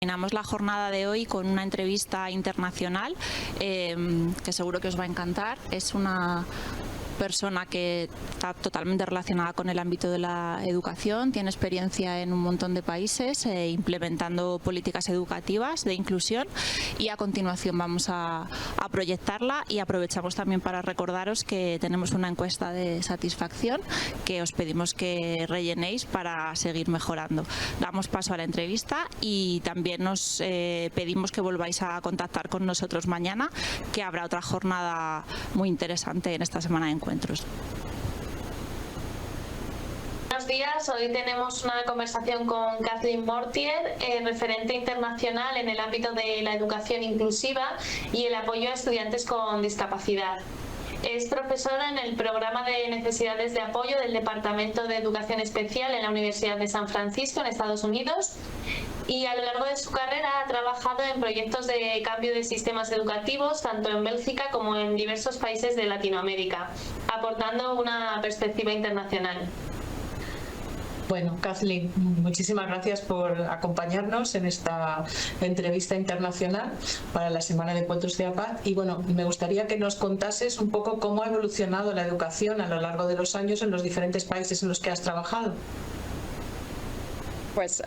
Terminamos la jornada de hoy con una entrevista internacional que seguro que os va a encantar. Es una persona que está totalmente relacionada con el ámbito de la educación, tiene experiencia en un montón de países implementando políticas educativas de inclusión, y a continuación vamos a proyectarla, y aprovechamos también para recordaros que tenemos una encuesta de satisfacción que os pedimos que rellenéis para seguir mejorando. Damos paso a la entrevista y también nos pedimos que volváis a contactar con nosotros mañana, que habrá otra jornada muy interesante en esta semana de encuentros. Buenos días, hoy tenemos una conversación con Kathleen Mortier, referente internacional en el ámbito de la educación inclusiva y el apoyo a estudiantes con discapacidad. Es profesora en el programa de necesidades de apoyo del Departamento de Educación Especial en la Universidad de San Francisco, en Estados Unidos, y a lo largo de su carrera ha trabajado en proyectos de cambio de sistemas educativos, tanto en Bélgica como en diversos países de Latinoamérica, aportando una perspectiva internacional. Bueno, Kathleen, muchísimas gracias por acompañarnos en esta entrevista internacional para la Semana de Encuentros de la Paz. Y bueno, me gustaría que nos contases un poco cómo ha evolucionado la educación a lo largo de los años en los diferentes países en los que has trabajado. Pues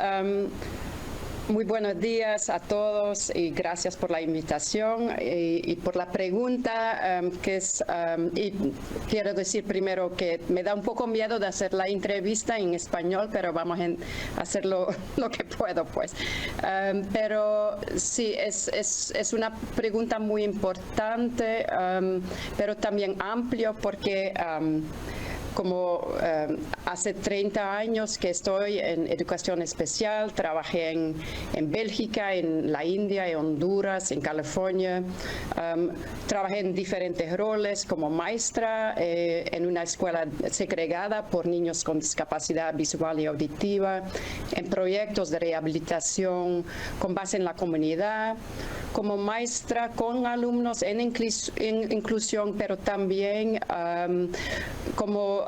muy buenos días a todos y gracias por la invitación y por la pregunta, y quiero decir primero que me da un poco miedo de hacer la entrevista en español, pero vamos a hacerlo lo que puedo, pues. Pero sí, es una pregunta muy importante, pero también amplio, porque como hace 30 años que estoy en educación especial, trabajé en Bélgica, en la India, en Honduras, en California. Trabajé en diferentes roles como maestra en una escuela segregada por niños con discapacidad visual y auditiva, en proyectos de rehabilitación con base en la comunidad, como maestra con alumnos en inclusión, pero también como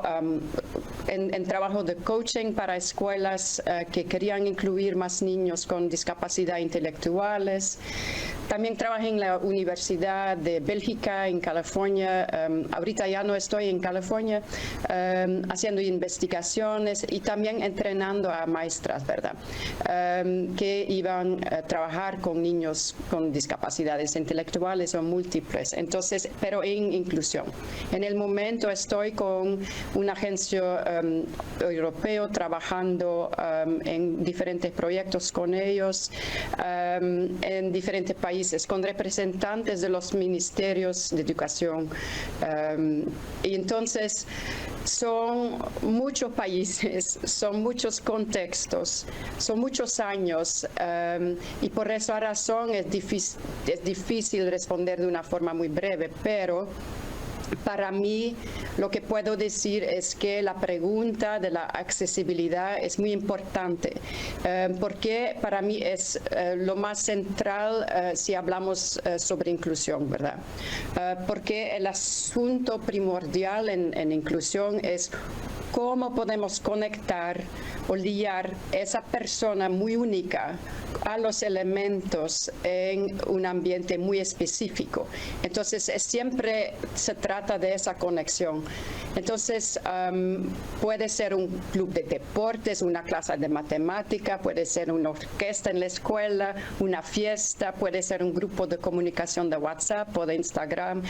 en trabajo de coaching para escuelas que querían incluir más niños con discapacidad intelectuales. También trabajé en la Universidad de Bélgica, en California. Ahorita ya no estoy en California, haciendo investigaciones y también entrenando a maestras, ¿verdad? Que iban a trabajar con niños con discapacidades intelectuales o múltiples. Entonces, pero en inclusión. En el momento estoy con una agencia europea trabajando en diferentes proyectos con ellos, en diferentes países, con representantes de los ministerios de educación. Y entonces son muchos países, son muchos contextos, son muchos años, y por esa razón es difícil responder de una forma muy breve, pero para mí, lo que puedo decir es que la pregunta de la accesibilidad es muy importante, porque para mí es lo más central si hablamos sobre inclusión, ¿verdad? Porque el asunto primordial en inclusión es cómo podemos conectar o liar esa persona muy única a los elementos en un ambiente muy específico. Entonces, siempre se trata de esa conexión. Entonces, puede ser un club de deportes, una clase de matemática, puede ser una orquesta en la escuela, una fiesta, puede ser un grupo de comunicación de WhatsApp o de Instagram.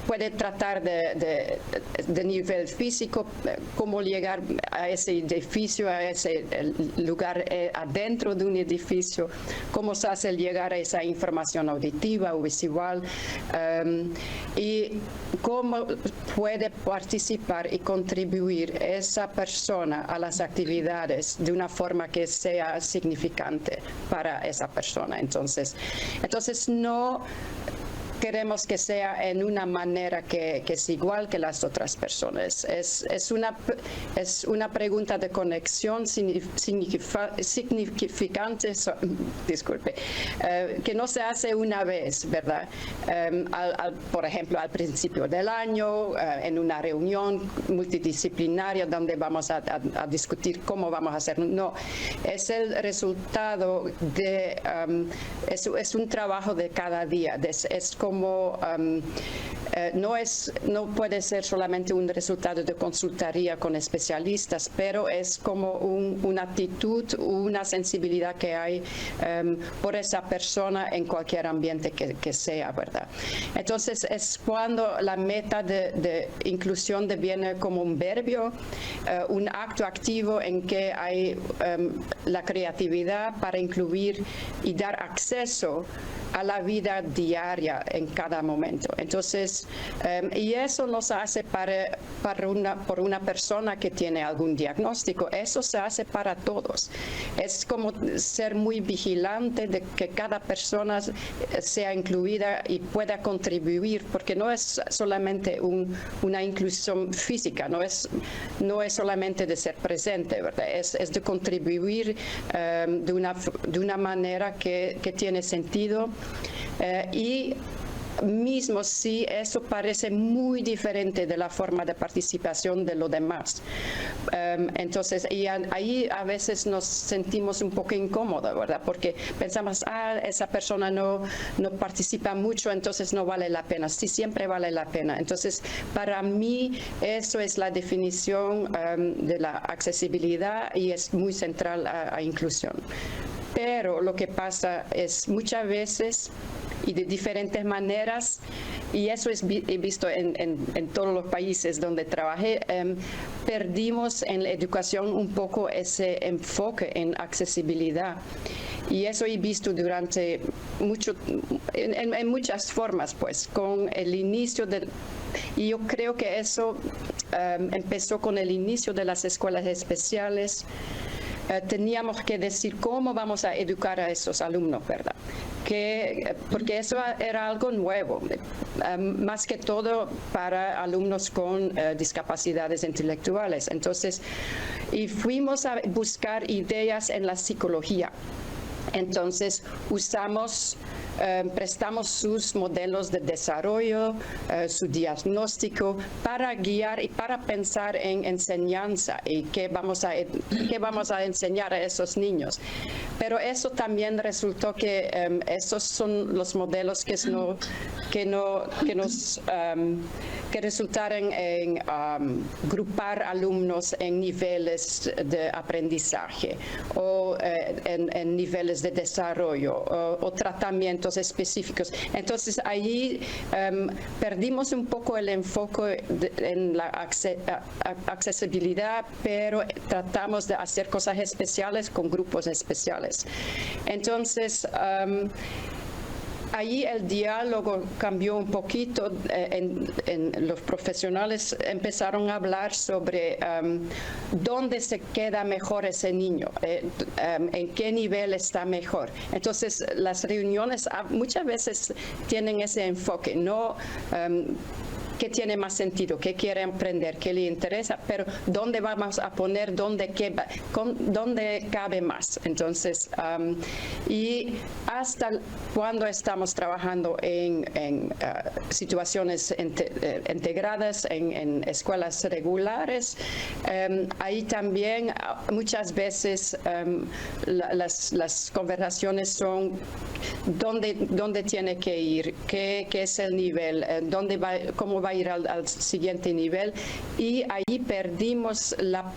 Puede tratar de nivel físico, cómo llegar a ese edificio, a ese lugar adentro de un edificio, cómo se hace llegar a esa información auditiva o visual, y cómo puede participar y contribuir esa persona a las actividades de una forma que sea significante para esa persona. Entonces no queremos que sea en una manera que es igual que las otras personas. Es una pregunta de conexión significante, disculpe, que no se hace una vez, ¿verdad? Por ejemplo, al principio del año, en una reunión multidisciplinaria donde vamos a discutir cómo vamos a hacer. No, es el resultado de, es un trabajo de cada día. Es como, no puede ser solamente un resultado de consultoría con especialistas, pero es como una actitud, una sensibilidad que hay por esa persona en cualquier ambiente que sea, ¿verdad? Entonces es cuando la meta de inclusión deviene como un verbo, un acto activo en que hay la creatividad para incluir y dar acceso a la vida diaria en cada momento. Entonces, y eso no se hace por una persona que tiene algún diagnóstico, eso se hace para todos. Es como ser muy vigilante de que cada persona sea incluida y pueda contribuir, porque no es solamente una inclusión física, no es solamente de ser presente, ¿verdad? Es de contribuir de una manera que tiene sentido. Y mismo si eso parece muy diferente de la forma de participación de los demás. Entonces, y ahí a veces nos sentimos un poco incómodos, ¿verdad? Porque pensamos, esa persona no participa mucho, entonces no vale la pena. Sí, siempre vale la pena. Entonces, para mí, eso es la definición de la accesibilidad y es muy central a inclusión. Pero lo que pasa es muchas veces y de diferentes maneras, y eso he visto en todos los países donde trabajé, perdimos en la educación un poco ese enfoque en accesibilidad. Y eso he visto durante en muchas formas, pues, con el inicio y yo creo que eso empezó con el inicio de las escuelas especiales. Teníamos que decir cómo vamos a educar a esos alumnos, ¿verdad? Porque eso era algo nuevo, más que todo para alumnos con discapacidades intelectuales. Entonces, y fuimos a buscar ideas en la psicología. Entonces, prestamos sus modelos de desarrollo, su diagnóstico, para guiar y para pensar en enseñanza y qué vamos a enseñar a esos niños. Pero eso también resultó que esos son los modelos que resultaron en grupar alumnos en niveles de aprendizaje o en niveles de desarrollo o tratamientos específicos. Entonces allí perdimos un poco el enfoque en la accesibilidad, pero tratamos de hacer cosas especiales con grupos especiales. Entonces allí el diálogo cambió un poquito. Los profesionales empezaron a hablar sobre dónde se queda mejor ese niño, en qué nivel está mejor. Entonces, las reuniones muchas veces tienen ese enfoque, no qué tiene más sentido, qué quiere aprender, qué le interesa, pero dónde vamos a poner, dónde cabe más. Entonces, y hasta cuando estamos trabajando en situaciones integradas, en escuelas regulares, ahí también muchas veces las conversaciones son dónde tiene que ir, qué es el nivel, cómo va a ir al siguiente nivel, y ahí perdimos la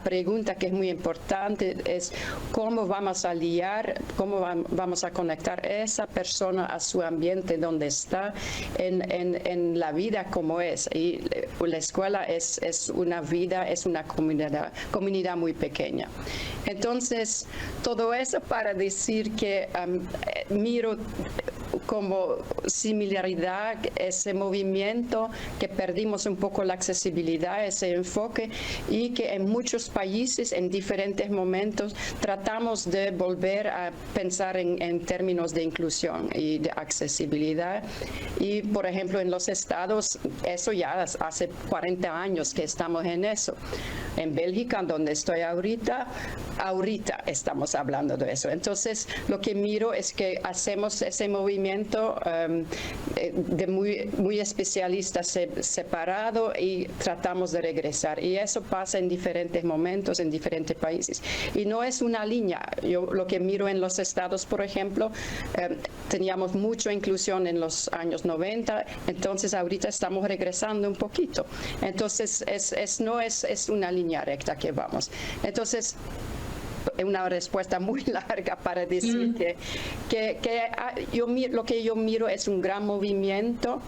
pregunta que es muy importante, es cómo vamos a liar, cómo vamos a conectar a esa persona a su ambiente donde está en la vida como es. Y la escuela es una vida, es una comunidad muy pequeña. Entonces, todo eso para decir que miro como similaridad ese movimiento, que perdimos un poco la accesibilidad, ese enfoque, y que en muchos países en diferentes momentos tratamos de volver a pensar en términos de inclusión y de accesibilidad. Y por ejemplo en los estados, eso ya hace 40 años que estamos en eso. En Bélgica, donde estoy ahorita estamos hablando de eso. Entonces, lo que miro es que hacemos ese movimiento de muy especialistas separado y tratamos de regresar. Y eso pasa en diferentes momentos, en diferentes países. Y no es una línea. Yo lo que miro en los estados, por ejemplo, teníamos mucha inclusión en los años 90, entonces ahorita estamos regresando un poquito. Entonces, no es una línea recta que vamos. Entonces, una respuesta muy larga para decir que lo que yo miro es un gran movimiento,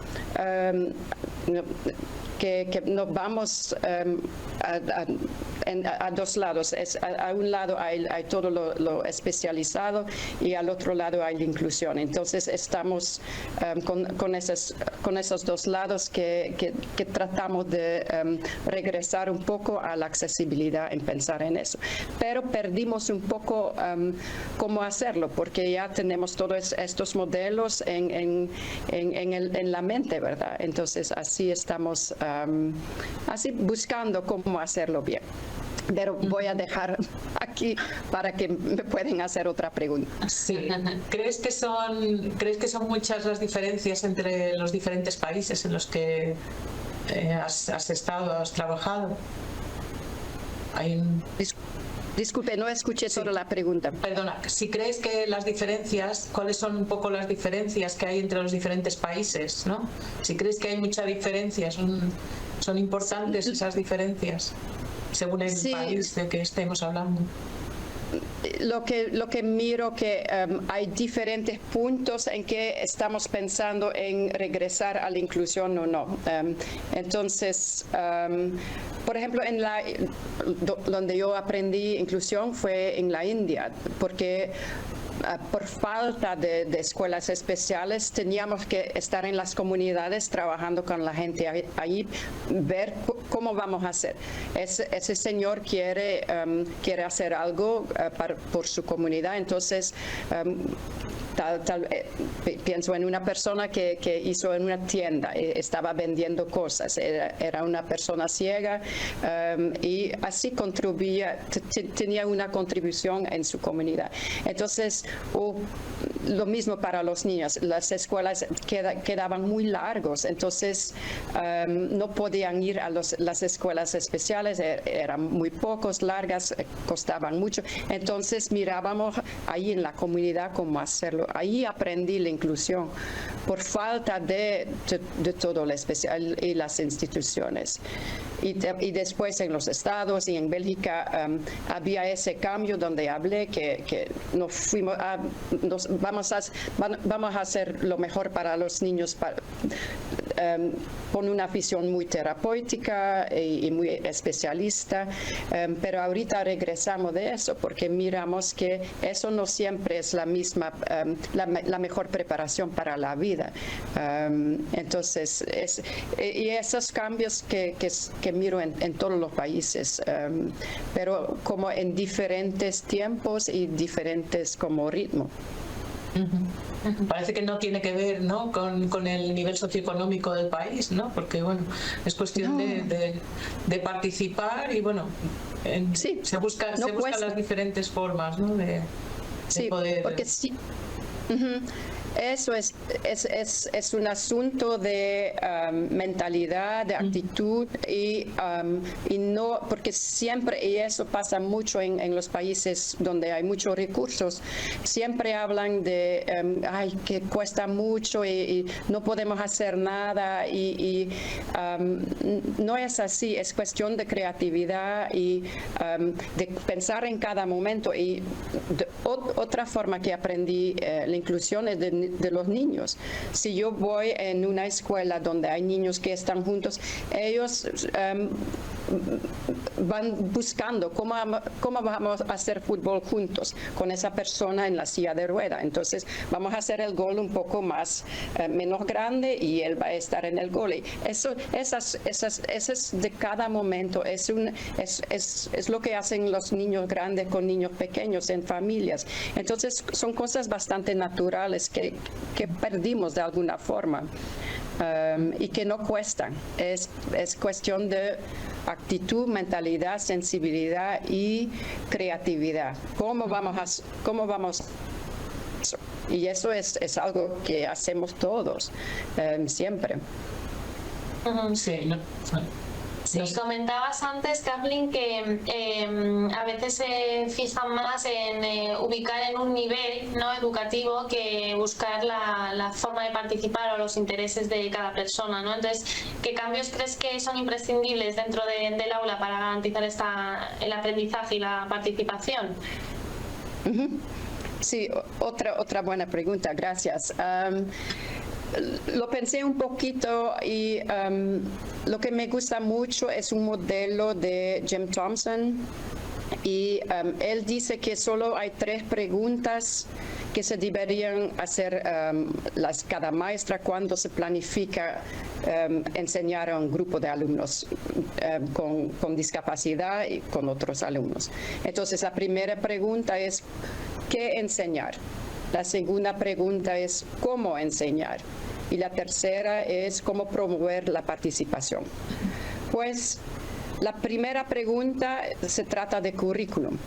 que nos vamos a dos lados. A un lado hay todo lo especializado y al otro lado hay la inclusión. Entonces estamos con esos dos lados que tratamos de regresar un poco a la accesibilidad en pensar en eso. Pero perdimos un poco cómo hacerlo, porque ya tenemos todos estos modelos en la mente, ¿verdad? Entonces así estamos así buscando cómo hacerlo bien. Pero voy a dejar aquí para que me puedan hacer otra pregunta. Sí. ¿Crees que son muchas las diferencias entre los diferentes países en los que has estado, has trabajado? Disculpe, no escuché toda la pregunta. Perdona, si crees que las diferencias, ¿cuáles son un poco las diferencias que hay entre los diferentes países, ¿no? Si crees que hay mucha diferencia, son importantes esas diferencias, según el país de que estemos hablando. Lo que miro que hay diferentes puntos en que estamos pensando en regresar a la inclusión o no. Entonces, por ejemplo, donde yo aprendí inclusión fue en la India, porque por falta de escuelas especiales teníamos que estar en las comunidades trabajando con la gente ahí, ver cómo vamos a hacer. Ese señor quiere hacer algo por su comunidad, entonces pienso en una persona que hizo en una tienda, estaba vendiendo cosas, era una persona ciega y así contribuía, tenía una contribución en su comunidad. Entonces, lo mismo para los niños, las escuelas quedaban muy largos, entonces no podían ir a las escuelas especiales, eran muy pocos, largas, costaban mucho, entonces mirábamos ahí en la comunidad cómo hacerlo. Ahí aprendí la inclusión por falta de todo lo especial y las instituciones. Y después en los estados y en Bélgica había ese cambio donde hablé que vamos a hacer lo mejor para los niños con una visión muy terapéutica y muy especialista, pero ahorita regresamos de eso porque miramos que eso no siempre es la misma, la mejor preparación para la vida. Entonces, y esos cambios que miro en todos los países, pero como en diferentes tiempos y diferentes como ritmo. Parece que no tiene que ver, ¿no?, con el nivel socioeconómico del país, ¿no? Porque bueno, es cuestión de participar y bueno, se buscan las diferentes formas, ¿no?, de poder. Porque sí. Eso es un asunto de mentalidad, de actitud y no, porque siempre, y eso pasa mucho en los países donde hay muchos recursos, siempre hablan de que cuesta mucho y no podemos hacer nada y no es así, es cuestión de creatividad y de pensar en cada momento. Y otra forma que aprendí la inclusión es de los niños. Si yo voy en una escuela donde hay niños que están juntos, ellos van buscando cómo vamos a hacer fútbol juntos con esa persona en la silla de rueda. Entonces vamos a hacer el gol un poco más menos grande y él va a estar en el gol. Eso es de cada momento, es lo que hacen los niños grandes con niños pequeños en familias. Entonces son cosas bastante naturales que perdimos de alguna forma. Y que no cuestan, es cuestión de actitud, mentalidad, sensibilidad y creatividad. ¿Cómo vamos? Y eso es algo que hacemos todos, siempre. Sí, no. Sí, comentabas antes, Kathleen, que a veces se fijan más en ubicar en un nivel, ¿no?, educativo, que buscar la forma de participar o los intereses de cada persona, ¿no? Entonces, ¿qué cambios crees que son imprescindibles dentro del aula para garantizar el aprendizaje y la participación? Sí, otra buena pregunta, gracias. Lo pensé un poquito y lo que me gusta mucho es un modelo de Jim Thompson y él dice que solo hay 3 preguntas que se deberían hacer cada maestra cuando se planifica enseñar a un grupo de alumnos con discapacidad y con otros alumnos. Entonces la primera pregunta es ¿qué enseñar? La segunda pregunta es ¿cómo enseñar? Y la tercera es ¿cómo promover la participación? Pues la primera pregunta se trata de currículum.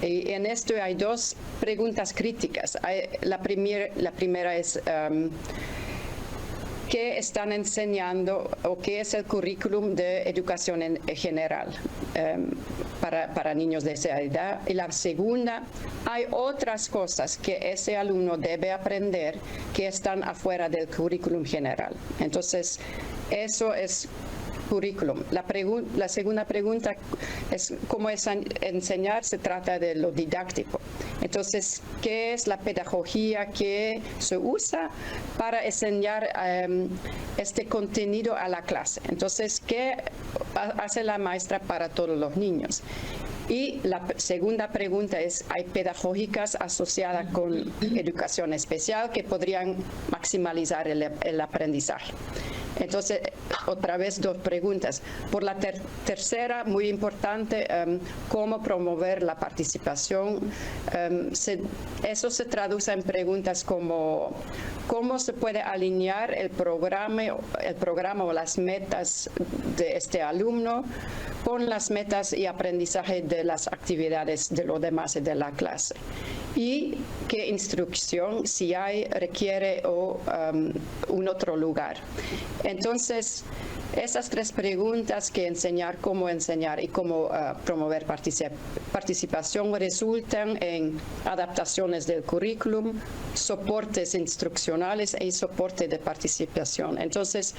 Y en esto hay 2 preguntas críticas. La primera es ¿qué están enseñando o qué es el currículum de educación en general para niños de esa edad? Y la segunda, hay otras cosas que ese alumno debe aprender que están afuera del currículum general. Entonces, eso es currículum. La segunda pregunta es cómo enseñar, se trata de lo didáctico. Entonces, ¿qué es la pedagogía que se usa para enseñar este contenido a la clase? Entonces, ¿qué hace la maestra para todos los niños? Y la segunda pregunta es, ¿hay pedagógicas asociadas con educación especial que podrían maximizar el aprendizaje? Entonces, otra vez 2 preguntas. Por la tercera, muy importante, ¿cómo promover la participación? Eso se traduce en preguntas como ¿cómo se puede alinear el programa o las metas de este alumno con las metas y aprendizaje de las actividades de los demás de la clase? Y qué instrucción, si hay, requiere un otro lugar. Entonces, esas 3 preguntas, que enseñar, cómo enseñar y cómo promover participación, resultan en adaptaciones del currículum, soportes instruccionales y soporte de participación. Entonces,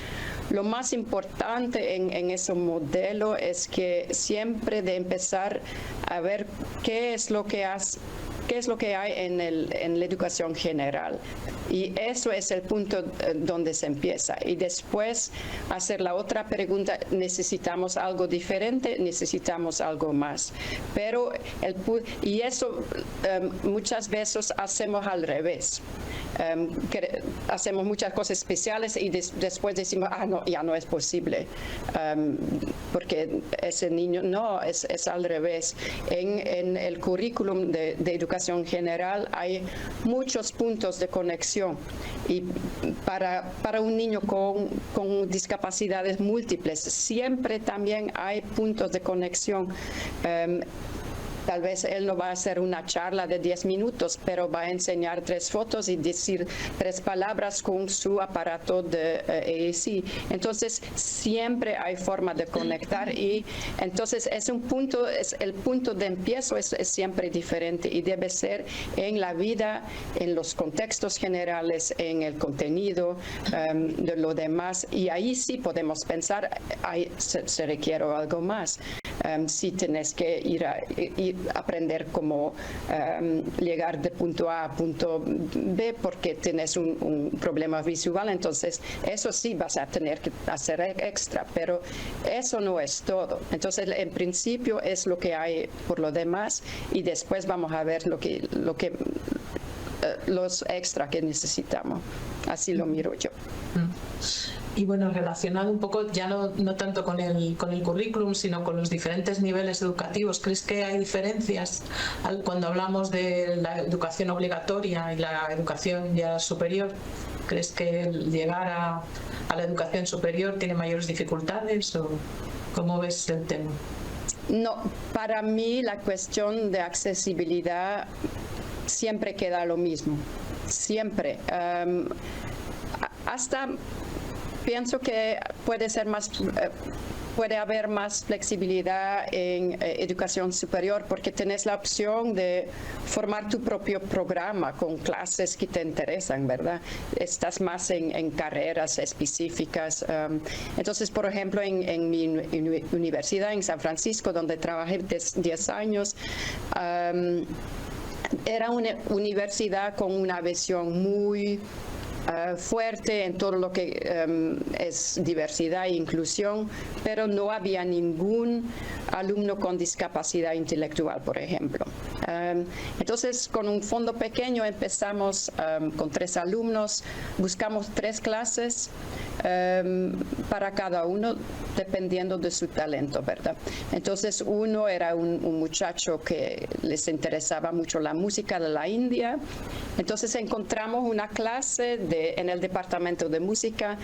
lo más importante en ese modelo es que siempre de empezar a ver qué es lo que hay en la educación general. Y eso es el punto donde se empieza. Y después hacer la otra pregunta, ¿necesitamos algo diferente? ¿Necesitamos algo más? Pero y eso muchas veces hacemos al revés. Hacemos muchas cosas especiales y después decimos, no, ya no es posible, porque ese niño, no, es al revés. En el currículum de educación general hay muchos puntos de conexión y para un niño con discapacidades múltiples siempre también hay puntos de conexión. Tal vez él no va a hacer una charla de 10 minutos, pero va a enseñar 3 fotos y decir 3 palabras con su aparato de AAC. Entonces, siempre hay forma de conectar y entonces el punto de empiezo es siempre diferente y debe ser en la vida, en los contextos generales, en el contenido de lo demás. Y ahí sí podemos pensar, se requiere algo más. sí tienes que ir a aprender cómo llegar de punto A a punto B porque tienes un problema visual, entonces eso sí vas a tener que hacer extra, pero eso no es todo. Entonces en principio es lo que hay por lo demás y después vamos a ver los extra que necesitamos. Así lo miro yo. Y bueno, relacionado un poco, ya no tanto con el currículum, sino con los diferentes niveles educativos, ¿crees que hay diferencias cuando hablamos de la educación obligatoria y la educación ya superior? ¿Crees que el llegar a la educación superior tiene mayores dificultades o cómo ves el tema? No, para mí la cuestión de accesibilidad siempre queda lo mismo, siempre. Hasta pienso que puede haber más flexibilidad en educación superior porque tenés la opción de formar tu propio programa con clases que te interesan, ¿verdad? Estás más en carreras específicas. Entonces, por ejemplo, en mi universidad en San Francisco, donde trabajé 10 años, era una universidad con una visión muy fuerte en todo lo que es diversidad e inclusión, pero no había ningún alumno con discapacidad intelectual, por ejemplo. Entonces, con un fondo pequeño empezamos con 3 alumnos, buscamos 3 clases para cada uno, dependiendo de su talento, ¿verdad? Entonces, uno era un muchacho que les interesaba mucho la música de la India. Entonces, encontramos una clase en el departamento de música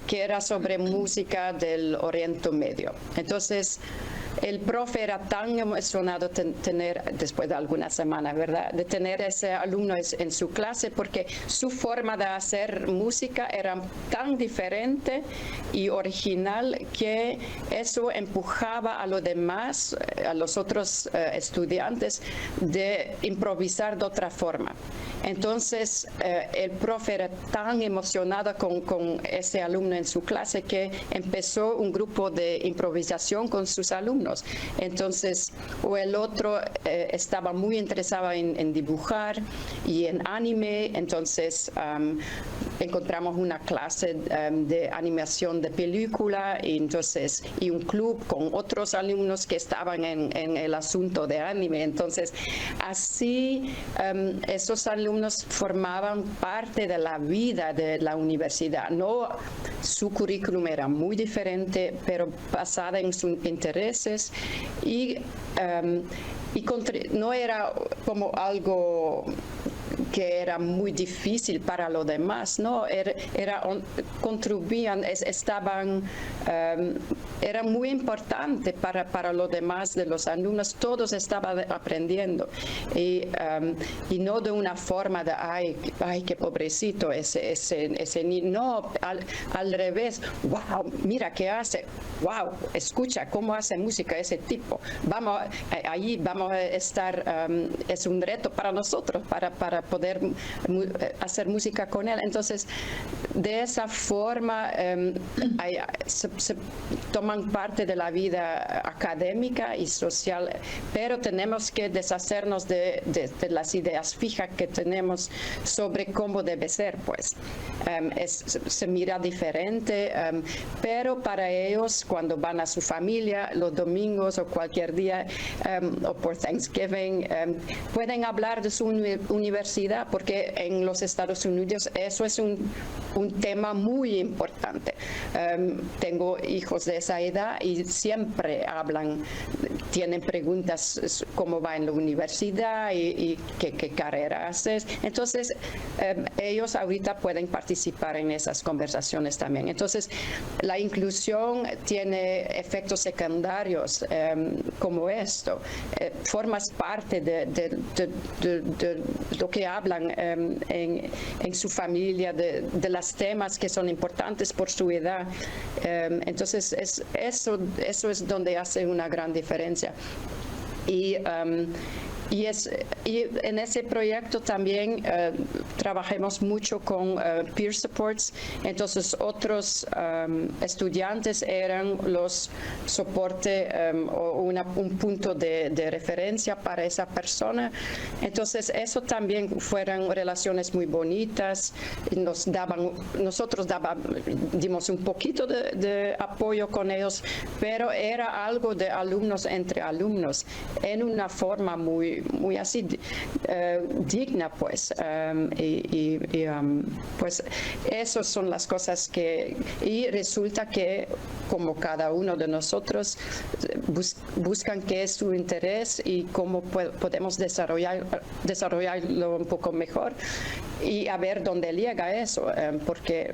que era sobre música del Oriente Medio. Entonces, el profe era tan emocionado de tener, después de algunas semanas, ¿verdad?, de tener ese alumno en su clase porque su forma de hacer música era tan diferente y original que eso empujaba a los demás, a los otros estudiantes, de improvisar de otra forma. Entonces, el profe era tan emocionado con ese alumno en su clase que empezó un grupo de improvisación con sus alumnos. Entonces, o el otro estaba muy interesado en dibujar y en anime, entonces encontramos una clase de animación de película y un club con otros alumnos que estaban en el asunto de anime. Entonces, así esos alumnos formaban parte de la vida de la universidad. No, su currículum era muy diferente, pero basada en sus intereses y no era como algo que era muy difícil para los demás, ¿no? Contribuían, era muy importante para los demás de los alumnos, todos estaban aprendiendo y no de una forma de ay qué pobrecito ese niño, no, al revés, wow, mira qué hace, wow, escucha cómo hace música ese tipo, allí vamos a estar, es un reto para nosotros, para poder hacer música con él. Entonces, de esa forma se toman parte de la vida académica y social, pero tenemos que deshacernos de las ideas fijas que tenemos sobre cómo debe ser, pues. Se mira diferente, pero para ellos, cuando van a su familia los domingos o cualquier día o por Thanksgiving, pueden hablar de su universidad, porque en los Estados Unidos eso es un tema muy importante. Tengo hijos de esa edad y siempre tienen preguntas cómo va en la universidad y qué carrera haces. Entonces, ellos ahorita pueden participar en esas conversaciones también. Entonces, la inclusión tiene efectos secundarios como esto. Formas parte de lo que hablan en su familia, de los temas que son importantes por su edad. Entonces, eso es donde hace una gran diferencia. Y Y en ese proyecto también trabajamos mucho con peer supports, entonces otros estudiantes eran los soporte o un punto de referencia para esa persona. Entonces eso también fueron relaciones muy bonitas, nosotros dimos un poquito de apoyo con ellos, pero era algo de alumnos entre alumnos, en una forma muy así digna, pues. Pues esas son las cosas y resulta que como cada uno de nosotros buscan qué es su interés y cómo podemos desarrollarlo un poco mejor y a ver dónde llega eso, porque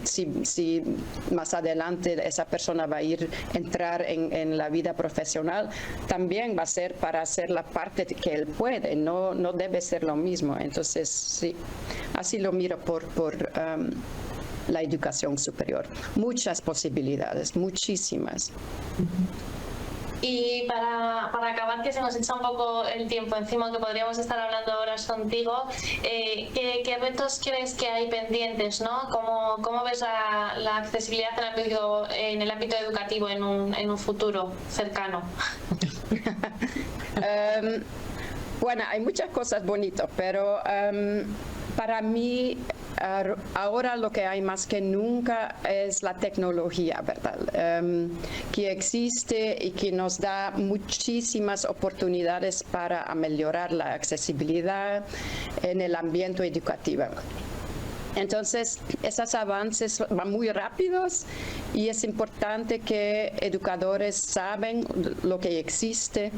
si más adelante esa persona va a entrar en la vida profesional, también va a ser para hacer la parte que él puede, no debe ser lo mismo. Entonces, sí, así lo miro por la educación superior. Muchas posibilidades, muchísimas. Y para acabar, que se nos echa un poco el tiempo encima, que podríamos estar hablando horas contigo, ¿qué retos crees que hay pendientes, ¿no? ¿Cómo ves la accesibilidad en el ámbito educativo en un futuro cercano? Bueno, hay muchas cosas bonitas, pero para mí ahora lo que hay más que nunca es la tecnología, ¿verdad? Que existe y que nos da muchísimas oportunidades para mejorar la accesibilidad en el ambiente educativo. Entonces, esos avances van muy rápidos y es importante que educadores saben lo que existe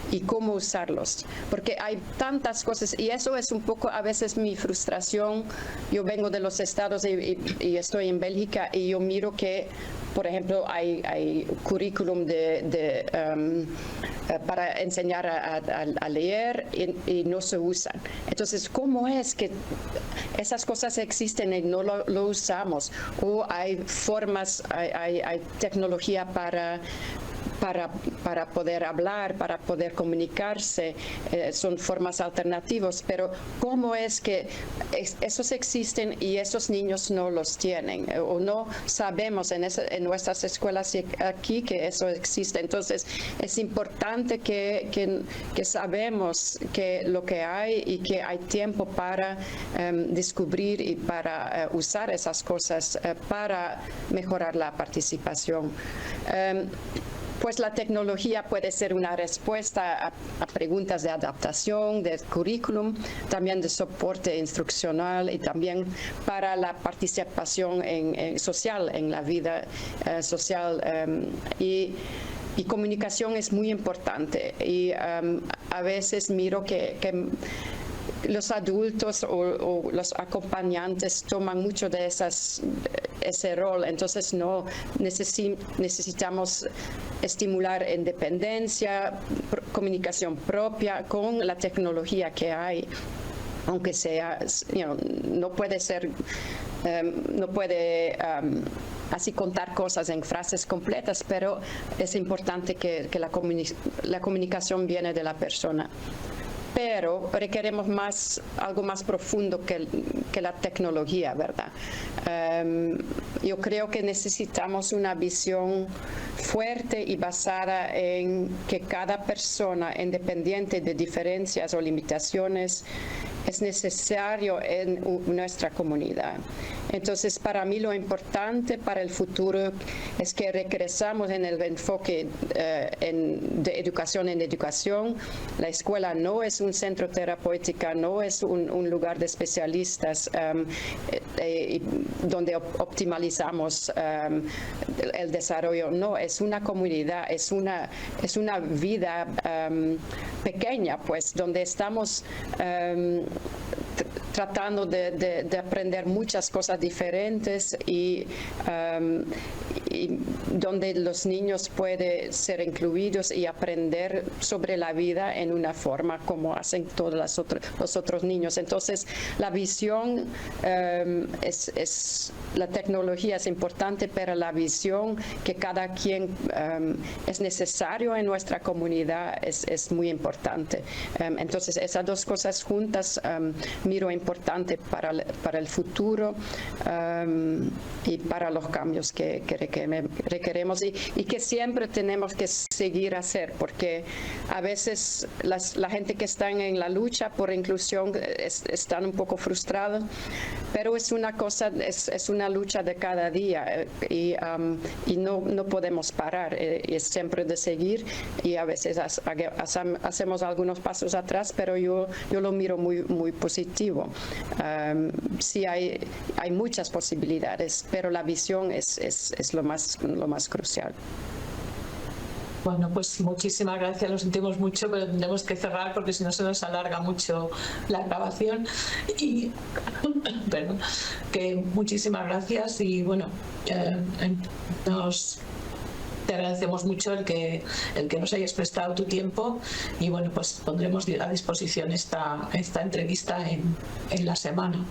y cómo usarlos, porque hay tantas cosas y eso es un poco a veces mi frustración. Yo vengo de los Estados y estoy en Bélgica y yo miro que, por ejemplo, hay currículum para enseñar a leer y no se usan. Entonces, ¿cómo es que esas cosas existen y no lo usamos? O hay formas, hay tecnología para poder hablar, para poder comunicarse, son formas alternativas, pero ¿cómo es que esos existen y esos niños no los tienen? O no sabemos en nuestras escuelas aquí que eso existe. Entonces es importante que sabemos que lo que hay y que hay tiempo para descubrir y para usar esas cosas para mejorar la participación. Pues la tecnología puede ser una respuesta a preguntas de adaptación, de currículum, también de soporte instruccional y también para la participación social, en la vida social. Y comunicación es muy importante y a veces miro que los adultos o los acompañantes toman mucho de ese rol, entonces no necesitamos estimular independencia, comunicación propia con la tecnología que hay, aunque sea, no puede ser, no puede así contar cosas en frases completas, pero es importante que la comunicación viene de la persona. Pero requeremos algo más profundo que la tecnología, ¿verdad? Yo creo que necesitamos una visión fuerte y basada en que cada persona, independiente de diferencias o limitaciones, es necesario en nuestra comunidad. Entonces, para mí lo importante para el futuro es que regresamos en el enfoque de educación en educación. La escuela no es un centro terapéutico, no es un lugar de especialistas donde optimizamos el desarrollo. No, es una comunidad, es una vida pequeña, pues, donde estamos tratando de aprender muchas cosas diferentes y y donde los niños pueden ser incluidos y aprender sobre la vida en una forma como hacen todos los otros niños. Entonces, la visión la tecnología es importante, pero la visión que cada quien es necesario en nuestra comunidad es muy importante. Entonces, esas dos cosas juntas miro importante para el futuro y para los cambios que requeremos y que siempre tenemos que seguir a hacer, porque a veces la gente que está en la lucha por inclusión están un poco frustrados, pero es una lucha de cada día y no podemos parar, es siempre de seguir y a veces hacemos algunos pasos atrás, pero yo lo miro muy positivo. Sí hay muchas posibilidades, pero la visión es lo más crucial. Bueno, pues muchísimas gracias, lo sentimos mucho, pero tendremos que cerrar porque si no se nos alarga mucho la grabación. Y perdón, que muchísimas gracias y bueno, te agradecemos mucho el que nos hayas prestado tu tiempo y bueno, pues pondremos a disposición esta entrevista en la semana.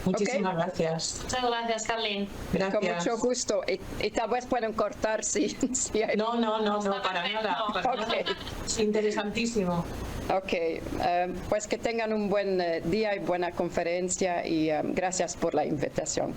Muchísimas gracias. Muchas gracias, Carlin. Gracias. Con mucho gusto. Y tal vez pueden cortar si hay... No, para nada. Es interesantísimo. Ok, pues que tengan un buen día y buena conferencia y gracias por la invitación.